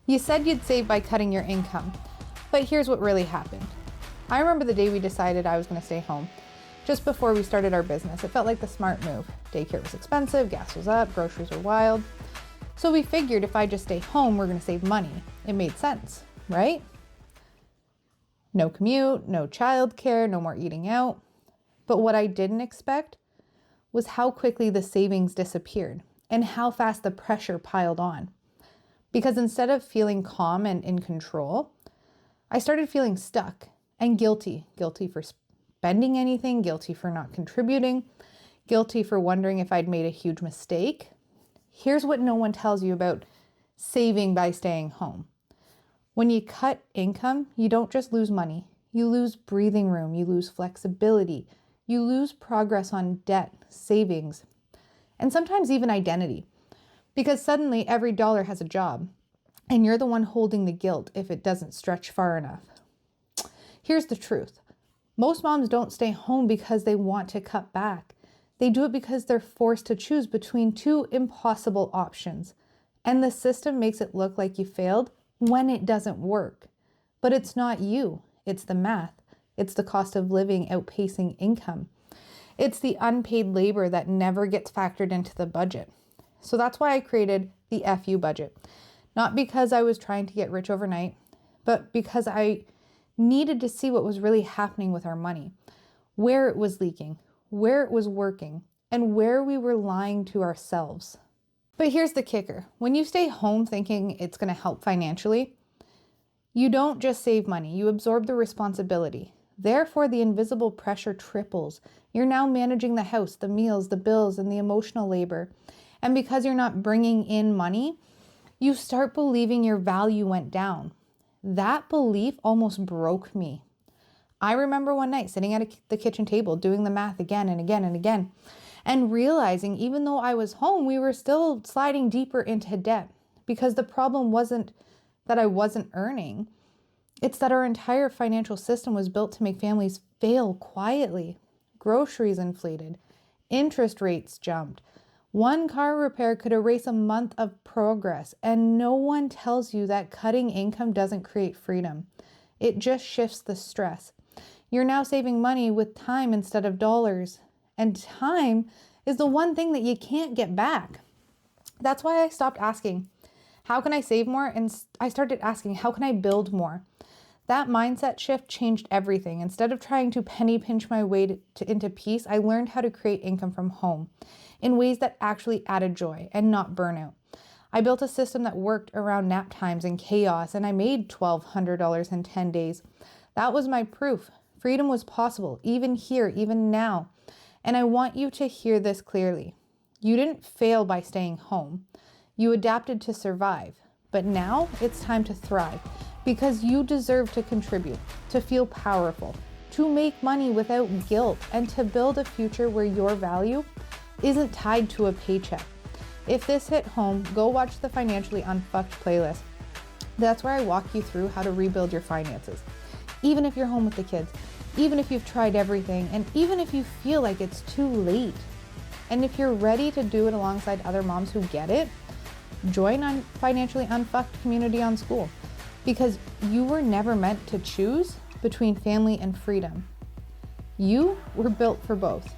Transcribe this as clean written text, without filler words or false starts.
You said you'd save by cutting your income, but here's what really happened. I remember the day we decided I was going to stay home. Just before we started our business, it felt like the smart move. Daycare was expensive, gas was up, groceries were wild. So we figured if I just stay home, we're going to save money. It made sense, right? No commute, no childcare, no more eating out. But what I didn't expect was how quickly the savings disappeared and how fast the pressure piled on. Because instead of feeling calm and in control, I started feeling stuck and guilty. Guilty for spending anything, guilty for not contributing, guilty for wondering if I'd made a huge mistake. Here's what no one tells you about saving by staying home. When you cut income, you don't just lose money. You lose breathing room, you lose flexibility, you lose progress on debt, savings, and sometimes even identity. Because suddenly every dollar has a job, and you're the one holding the guilt if it doesn't stretch far enough. Here's the truth. Most moms don't stay home because they want to cut back. They do it because they're forced to choose between two impossible options. And the system makes it look like you failed when it doesn't work. But it's not you. It's the math. It's the cost of living outpacing income. It's the unpaid labor that never gets factored into the budget. So that's why I created the FU budget. Not because I was trying to get rich overnight, but because I needed to see what was really happening with our money, where it was leaking, where it was working, and where we were lying to ourselves. But here's the kicker. When you stay home thinking it's going to help financially, you don't just save money, you absorb the responsibility. Therefore, the invisible pressure triples. You're now managing the house, the meals, the bills, and the emotional labor. And because you're not bringing in money, you start believing your value went down. That belief almost broke me. I remember one night sitting at the kitchen table doing the math again and again and again, and realizing even though I was home, we were still sliding deeper into debt because the problem wasn't that I wasn't earning. It's that our entire financial system was built to make families fail quietly. Groceries inflated, interest rates jumped. One car repair could erase a month of progress, and no one tells you that cutting income doesn't create freedom. It just shifts the stress. You're now saving money with time instead of dollars, and time is the one thing that you can't get back. That's why I stopped asking, how can I save more? And I started asking, how can I build more? That mindset shift changed everything. Instead of trying to penny pinch my way into peace, I learned how to create income from home in ways that actually added joy and not burnout. I built a system that worked around nap times and chaos, and I made $1,200 in 10 days. That was my proof. Freedom was possible, even here, even now. And I want you to hear this clearly. You didn't fail by staying home. You adapted to survive. But now it's time to thrive. Because you deserve to contribute, to feel powerful, to make money without guilt, and to build a future where your value isn't tied to a paycheck. If this hit home, go watch the Financially Unfucked playlist. That's where I walk you through how to rebuild your finances. Even if you're home with the kids, even if you've tried everything, and even if you feel like it's too late. And if you're ready to do it alongside other moms who get it, join on Financially Unfucked community on School. Because you were never meant to choose between family and freedom. You were built for both.